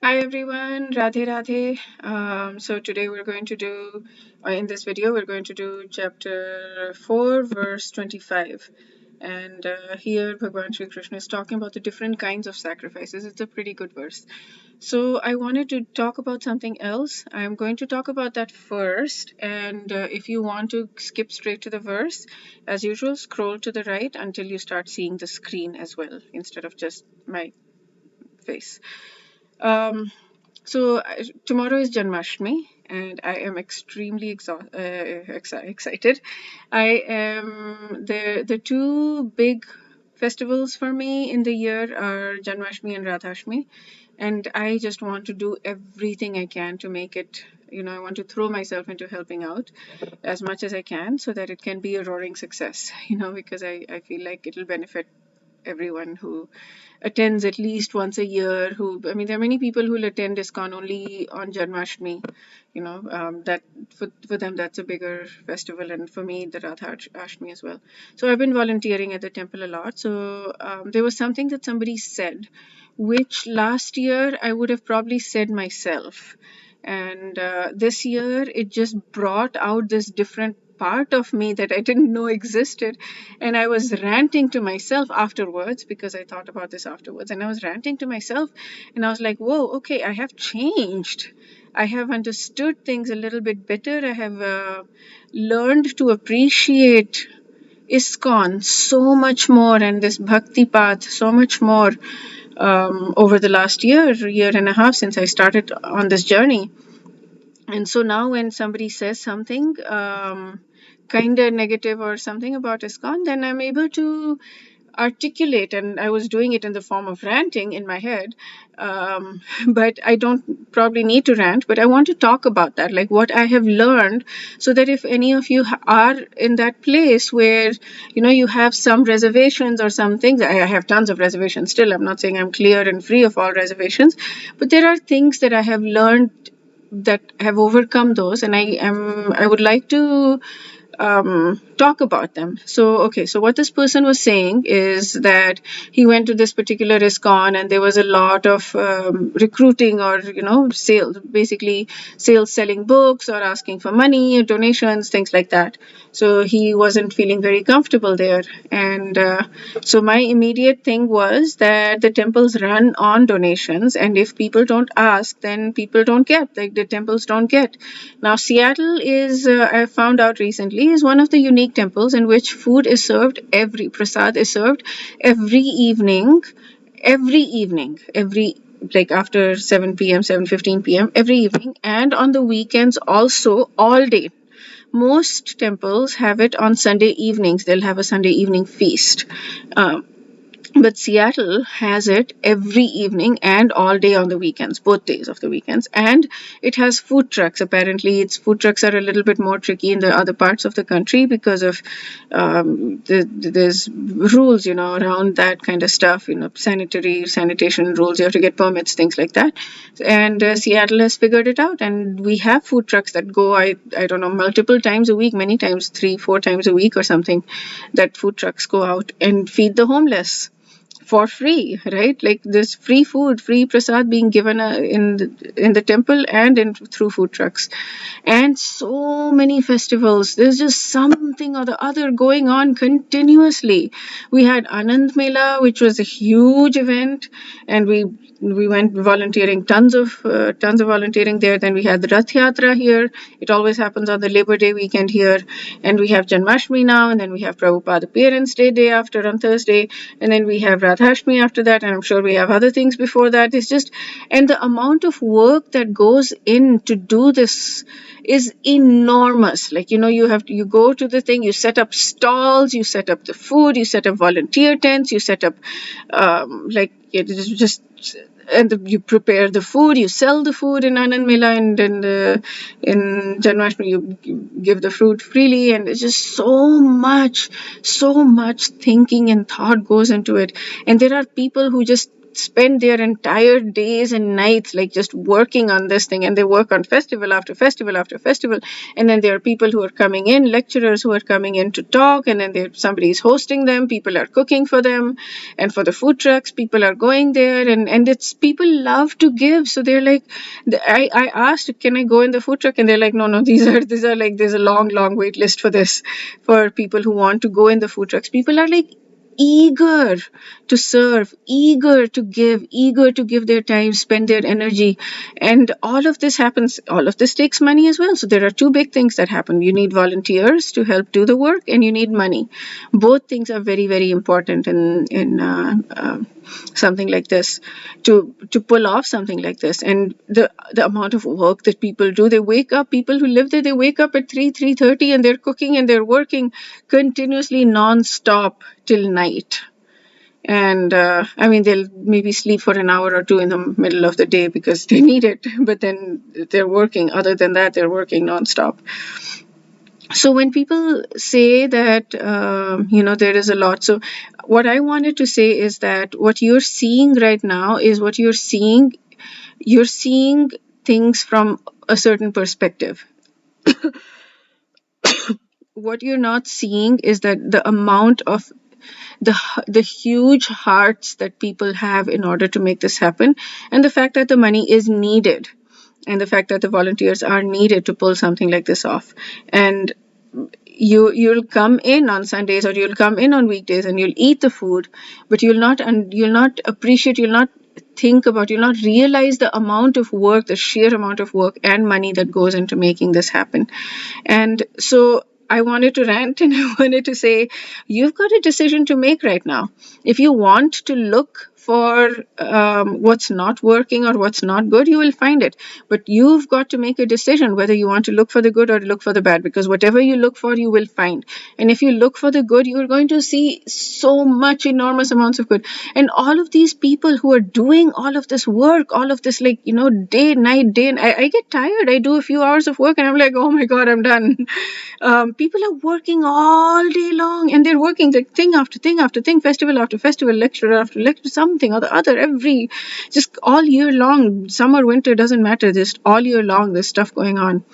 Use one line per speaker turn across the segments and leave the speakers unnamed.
Hi everyone, Radhe Radhe. So today we're going to do, in this video, we're going to do chapter 4, verse 25. And here Bhagwan Sri Krishna is talking about the different kinds of sacrifices. It's a pretty good verse. So I wanted to talk about something else. I'm going to talk about that first. And if you want to skip straight to the verse, as usual, scroll to the right until you start seeing the screen as well, instead of just my face. Um, Tomorrow is Janmashtami, and I am extremely excited. I am the two big festivals for me in the year are Janmashtami and Radhashtami, and I just want to do everything I can to make it. I want to throw myself into helping out as much as I can so that it can be a roaring success. Because I feel like it'll benefit everyone who attends at least once a year. There are many people who will attend ISKCON only on Janmashtami. That for them that's a bigger festival, and for me the Radha Ashtami as well. So I've been volunteering at the temple a lot. So there was something that somebody said, which last year I would have probably said myself, and this year it just brought out this different part of me that I didn't know existed. And I was ranting to myself afterwards, because I thought about this afterwards, and I was ranting to myself, and I was like, whoa, okay, I have changed. I have understood things a little bit better. I have learned to appreciate ISKCON so much more, and this bhakti path so much more, over the last year and a half since I started on this journey. And so now when somebody says something kind of negative or something about ISKCON, then I'm able to articulate, and I was doing it in the form of ranting in my head. But I don't probably need to rant, but I want to talk about that, like what I have learned, so that if any of you are in that place where you have some reservations or some things. I have tons of reservations still. I'm not saying I'm clear and free of all reservations, but there are things that I have learned that have overcome those, and I would like to talk about them. So what this person was saying is that he went to this particular ISKCON, and there was a lot of recruiting, or sales, basically sales, selling books or asking for money, donations, things like that. So he wasn't feeling very comfortable there, and so my immediate thing was that the temples run on donations, and if people don't ask, then people don't get, like the temples don't get. Now Seattle is, I found out recently, is one of the unique temples in which food is served, every prasad is served every evening, every, like after 7 p.m, 7:15 p.m, every evening, and on the weekends also, all day. Most temples have it on Sunday evenings. They'll have a Sunday evening feast. Um, but Seattle has it every evening and all day on the weekends, both days of the weekends. And it has food trucks. Apparently, its food trucks are a little bit more tricky in the other parts of the country because of there's rules, around that kind of stuff, sanitation rules. You have to get permits, things like that. And Seattle has figured it out. And we have food trucks that go, I don't know, multiple times a week, many times, 3-4 times a week or something, that food trucks go out and feed the homeless for free, right? Like this free food, free prasad being given in the temple and through food trucks. And so many festivals. There's just something or the other going on continuously. We had Anand Mela, which was a huge event, and we went volunteering, tons of volunteering there. Then we had the Rath Yatra here. It always happens on the Labor Day weekend here. And we have Janmashtami now, and then we have Prabhupada Parents' Day after on Thursday, and then we have Radhashtami after that, and I'm sure we have other things before that. It's just, and the amount of work that goes in to do this is enormous. Like, you go to the thing, you set up stalls, you set up the food, you set up volunteer tents, you set up like it is just, and you prepare the food, you sell the food in Anand Mela, and in Janmashtami you give the food freely, and it's just so much thinking and thought goes into it. And there are people who just spend their entire days and nights like just working on this thing, and they work on festival after festival after festival. And then there are people who are coming in, lecturers who are coming in to talk, and then somebody is hosting them, people are cooking for them. And for the food trucks, people are going there, and it's people love to give. So they're like, I asked, can I go in the food truck? And they're like, no, these are like, there's a long wait list for this, for people who want to go in the food trucks. People are like eager to serve, eager to give their time, spend their energy. And all of this happens, all of this takes money as well. So there are two big things that happen. You need volunteers to help do the work, and you need money. Both things are very important in something like this, to pull off something like this. And the amount of work that people do, they wake up, people who live there, they wake up at 3:30, and they're cooking and they're working continuously non-stop till night. And I mean, they'll maybe sleep for an hour or two in the middle of the day because they need it, but then they're working. Other than that, they're working non-stop. So when people say that, there is a lot. So what I wanted to say is that what you're seeing right now is what you're seeing. You're seeing things from a certain perspective. What you're not seeing is that the amount of the huge hearts that people have in order to make this happen, and the fact that the money is needed, and the fact that the volunteers are needed to pull something like this off. And you'll come in on Sundays, or you'll come in on weekdays, and you'll eat the food, but you'll not appreciate, you'll not think about, you'll not realize the amount of work, the sheer amount of work and money that goes into making this happen. And so I wanted to rant, and I wanted to say, you've got a decision to make right now. If you want to look for what's not working or what's not good, you will find it. But you've got to make a decision whether you want to look for the good or look for the bad, because whatever you look for, you will find. And if you look for the good, you're going to see so much, enormous amounts of good. And all of these people who are doing all of this work, all of this, like, day, night, I get tired. I do a few hours of work and I'm like, oh my God, I'm done. People are working all day long, and they're working like thing after thing after thing, festival after festival, lecture after lecture, something or the other, just all year long. Summer, winter, doesn't matter, just all year long there's stuff going on.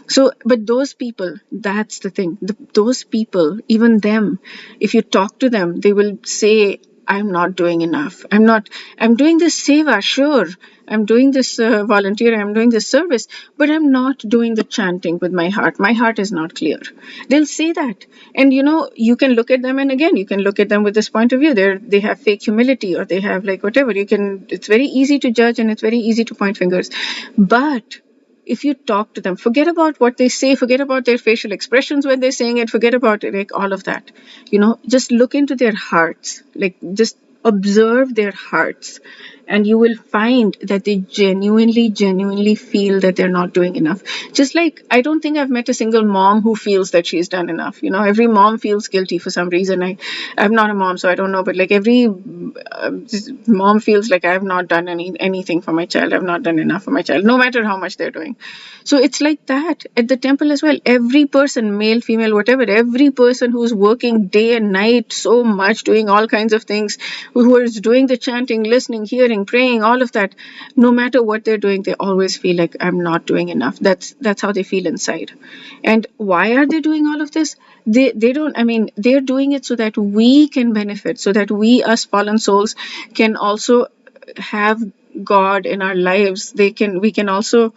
So, but those people, that's the thing. Those people, even them, if you talk to them, they will say, I'm not doing enough. I'm doing this seva, sure. I'm doing this volunteer, I'm doing this service, but I'm not doing the chanting with my heart. My heart is not clear. They'll say that. And you can look at them, and again, you can look at them with this point of view. They have fake humility, or they have like whatever. It's very easy to judge, and it's very easy to point fingers. But if you talk to them, forget about what they say, forget about their facial expressions when they're saying it, forget about it, like all of that. Just look into their hearts, like just observe their hearts, and you will find that they genuinely feel that they're not doing enough. Just like, I don't think I've met a single mom who feels that she's done enough. Every mom feels guilty for some reason. I'm not a mom, so I don't know, but like every mom feels like I have not done anything for my child. I've not done enough for my child, no matter how much they're doing. So it's like that at the temple as well. Every person, male, female, whatever, every person who's working day and night so much, doing all kinds of things, who is doing the chanting, listening, hearing, praying, all of that, no matter what they're doing, they always feel like, I'm not doing enough. That's how they feel inside. And why are they doing all of this? They're doing it so that we can benefit, so that we, us fallen souls, can also have God in our lives. We can also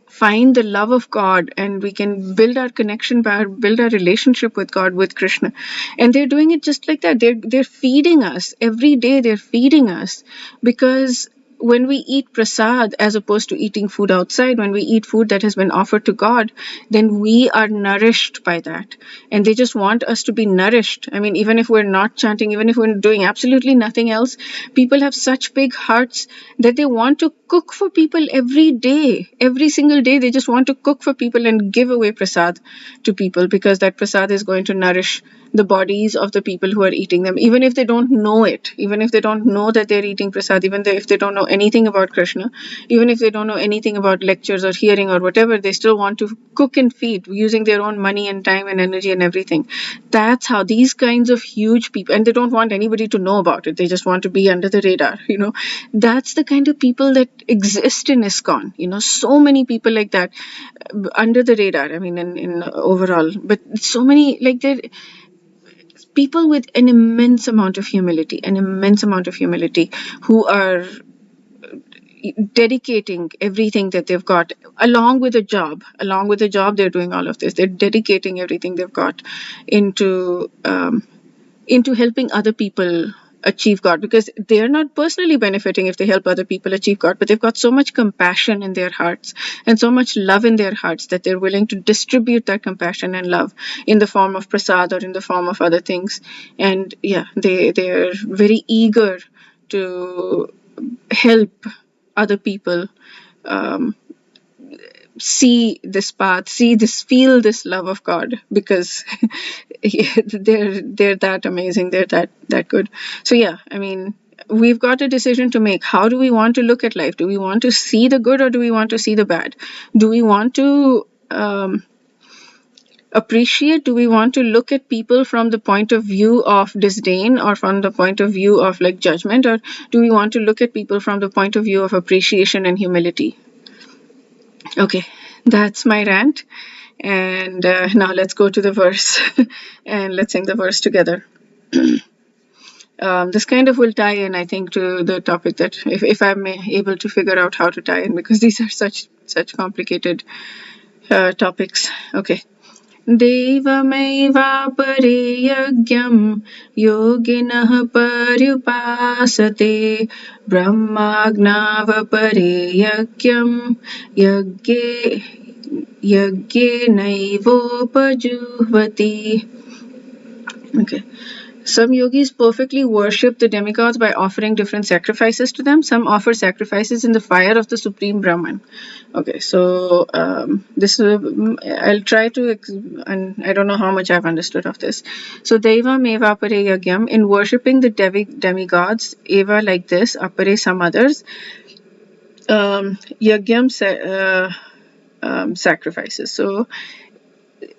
find the love of God, and we can build our connection, build our relationship with God, with Krishna. And they're doing it just like that. They're feeding us every day. They're feeding us, because when we eat prasad, as opposed to eating food outside, when we eat food that has been offered to God, then we are nourished by that. And they just want us to be nourished. Even if we're not chanting, even if we're doing absolutely nothing else, people have such big hearts that they want to cook for people every day. Every single day, they just want to cook for people and give away prasad to people, because that prasad is going to nourish the bodies of the people who are eating them, even if they don't know it, even if they don't know that they're eating prasad, even if they don't know anything about Krishna, even if they don't know anything about lectures or hearing or whatever, they still want to cook and feed using their own money and time and energy and everything. That's how these kinds of huge people, and they don't want anybody to know about it, they just want to be under the radar, that's the kind of people that exist in ISKCON, so many people like that, under the radar, I mean, in overall, but so many, like, they're people with an immense amount of humility, who are dedicating everything that they've got, along with a job, they're doing all of this, they're dedicating everything they've got into helping other people achieve God, because they're not personally benefiting if they help other people achieve God, but they've got so much compassion in their hearts and so much love in their hearts that they're willing to distribute that compassion and love in the form of prasad or in the form of other things. And yeah, they're very eager to help other people um, see this path, feel this love of God, because they're that amazing, they're that good. So yeah, I mean, we've got a decision to make. How do we want to look at life? Do we want to see the good or do we want to see the bad? Do we want to appreciate? Do we want to look at people from the point of view of disdain or from the point of view of like judgment, or do we want to look at people from the point of view of appreciation and humility? Okay, that's my rant. And now let's go to the verse and let's sing the verse together. This kind of will tie in, I think, to the topic, that if I'm able to figure out how to tie in, because these are such complicated topics. Okay. देवमैवापरे यज्ञं योगिनः पर्युपासते ब्रह्माज्ञावपरे यज्ञं यज्ञेनैवोपजुह्वति. Okay. Some yogis perfectly worship the demigods by offering different sacrifices to them. Some offer sacrifices in the fire of the Supreme Brahman. Okay, so this I'll try to, and I don't know how much I've understood of this. So Daivam eva apare yagyam, in worshipping the demigods, eva like this, apare some others, yagyam sacrifices. So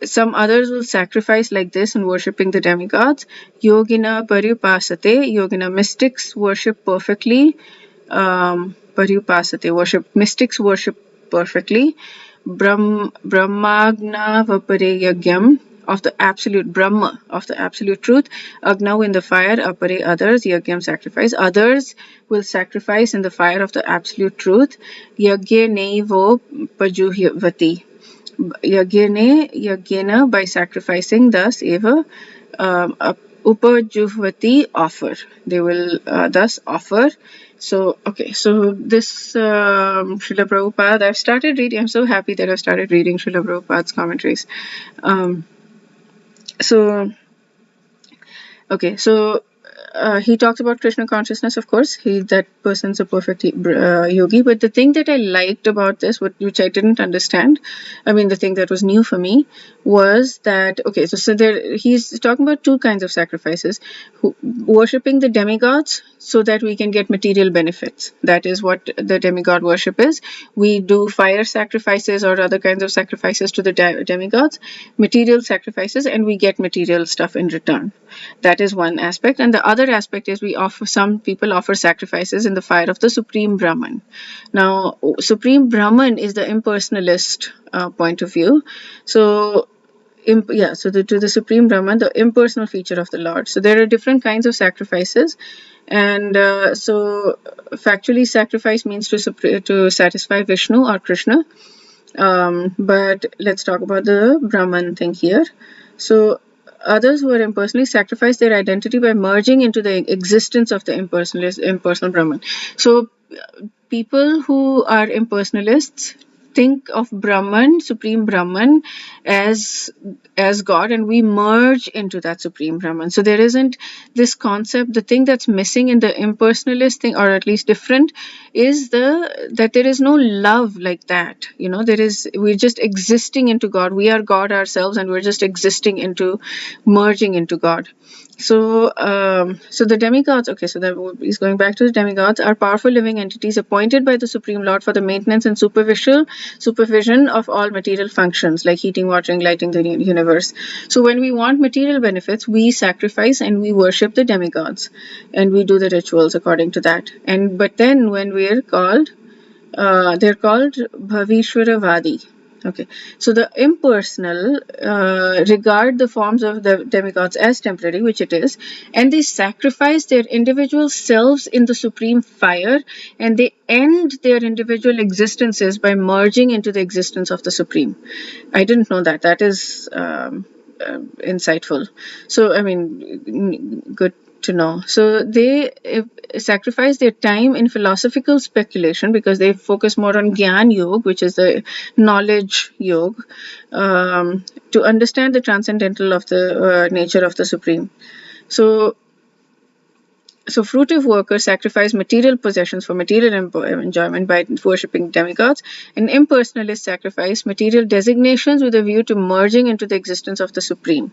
some others will sacrifice like this in worshipping the demigods. Yogina paryupasate, yogina mystics worship perfectly. Paryupasate, mystics worship perfectly. Brahmagna vapare yagyam, of the absolute Brahma, of the absolute truth. Agnav, in the fire. Apare, others. Yagyam, sacrifice. Others will sacrifice in the fire of the absolute truth. Yagye neivo pajuhyavati. Yagena, by sacrificing, thus eva upajuhvati, offer. They will thus offer. So okay, so this Srila Prabhupada, I've started reading. I'm so happy that I've started reading Srila Prabhupada's commentaries. So okay, so he talks about Krishna consciousness, of course. That person's a perfect yogi. But the thing that I liked about this, which I didn't understand, I mean, the thing that was new for me, was that, okay, so there, he's talking about two kinds of sacrifices. Worshipping the demigods so that we can get material benefits. That is what the demigod worship is. We do fire sacrifices or other kinds of sacrifices to the demigods, material sacrifices, and we get material stuff in return. That is one aspect. And the other aspect is some people offer sacrifices in the fire of the Supreme Brahman. Now, Supreme Brahman is the impersonalist point of view. So to the Supreme Brahman, the impersonal feature of the Lord. So there are different kinds of sacrifices. And so factually, sacrifice means to satisfy Vishnu or Krishna. But let's talk about the Brahman thing here. So others who are impersonally sacrifice their identity by merging into the existence of the impersonal Brahman. So people who are impersonalists think of Brahman, Supreme Brahman, as God, and we merge into that Supreme Brahman. So there isn't this concept. The thing that's missing in the impersonalist thing, or at least different, is that there is no love like that. We're just existing into God. We are God ourselves, and we're just existing into, merging into God. So the demigods, okay, so that is going back to the demigods, are powerful living entities appointed by the Supreme Lord for the maintenance and supervision of all material functions like heating, watering, lighting the universe. So when we want material benefits, we sacrifice and we worship the demigods, and we do the rituals according to that. But then when we're called, they're called Bhavishwaravadi. Okay, so the impersonal regard the forms of the demigods as temporary, which it is, and they sacrifice their individual selves in the supreme fire, and they end their individual existences by merging into the existence of the supreme. I didn't know that. That is insightful. So, I mean, good to know. So they sacrifice their time in philosophical speculation because they focus more on Jnaya Yog, which is the knowledge yog, to understand the transcendental of the nature of the Supreme. So fruitive workers sacrifice material possessions for material enjoyment by worshipping demigods, and impersonalists sacrifice material designations with a view to merging into the existence of the Supreme.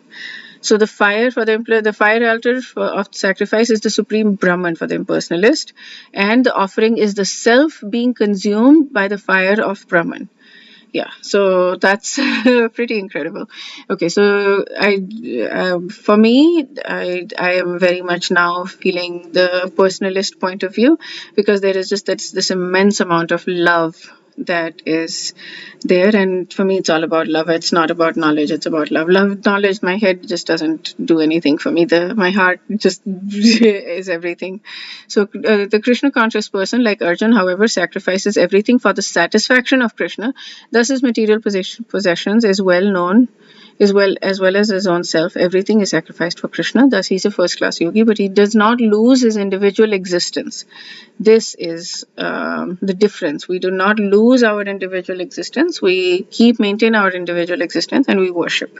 So the fire for the fire altar of sacrifice is the Supreme Brahman for the impersonalist, and the offering is the self being consumed by the fire of Brahman. Yeah, so that's pretty incredible. Okay, so for me, I am very much now feeling the personalist point of view, because there is just this immense amount of love that is there, and for me it's all about love. It's not about knowledge, it's about knowledge. My head just doesn't do anything for me. My heart just is everything. So the Krishna conscious person, like Arjun, however, sacrifices everything for the satisfaction of Krishna. Thus his material possessions is well as his own self. Everything is sacrificed for Krishna. Thus he's a first class yogi, but he does not lose his individual existence. This is the difference. We do not lose our individual existence. We maintain our individual existence, and we worship.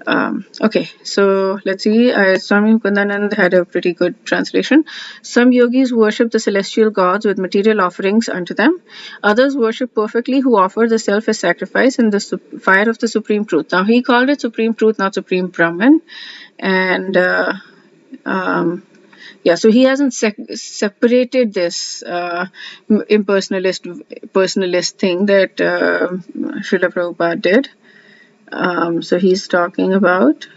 Okay, so let's see. Swami Mukundanand had a pretty good translation. Some yogis worship the celestial gods with material offerings unto them. Others worship perfectly, who offer the self as sacrifice in the fire of the Supreme Truth. Now, he called it Supreme Truth, not Supreme Brahman. And yeah, so he hasn't separated this personalist thing that Srila Prabhupada did. So he's talking about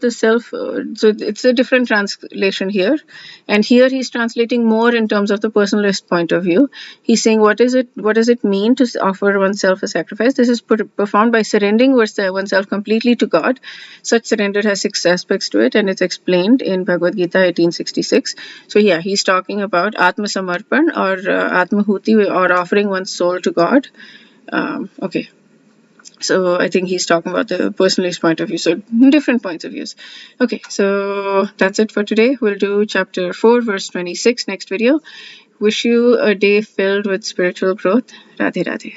the self. So it's a different translation here, and here he's translating more in terms of the personalist point of view. He's saying, what does it mean to offer oneself a sacrifice? This is performed by surrendering oneself completely to God. Such surrender has 6 aspects to it, and it's explained in Bhagavad Gita 1866. So yeah, he's talking about Atma Samarpan, or Atmahuti, or offering one's soul to God. Okay. So I think he's talking about the personalist point of view. So different points of views. Okay, so that's it for today. We'll do chapter 4, verse 26 next video. Wish you a day filled with spiritual growth. Radhe Radhe.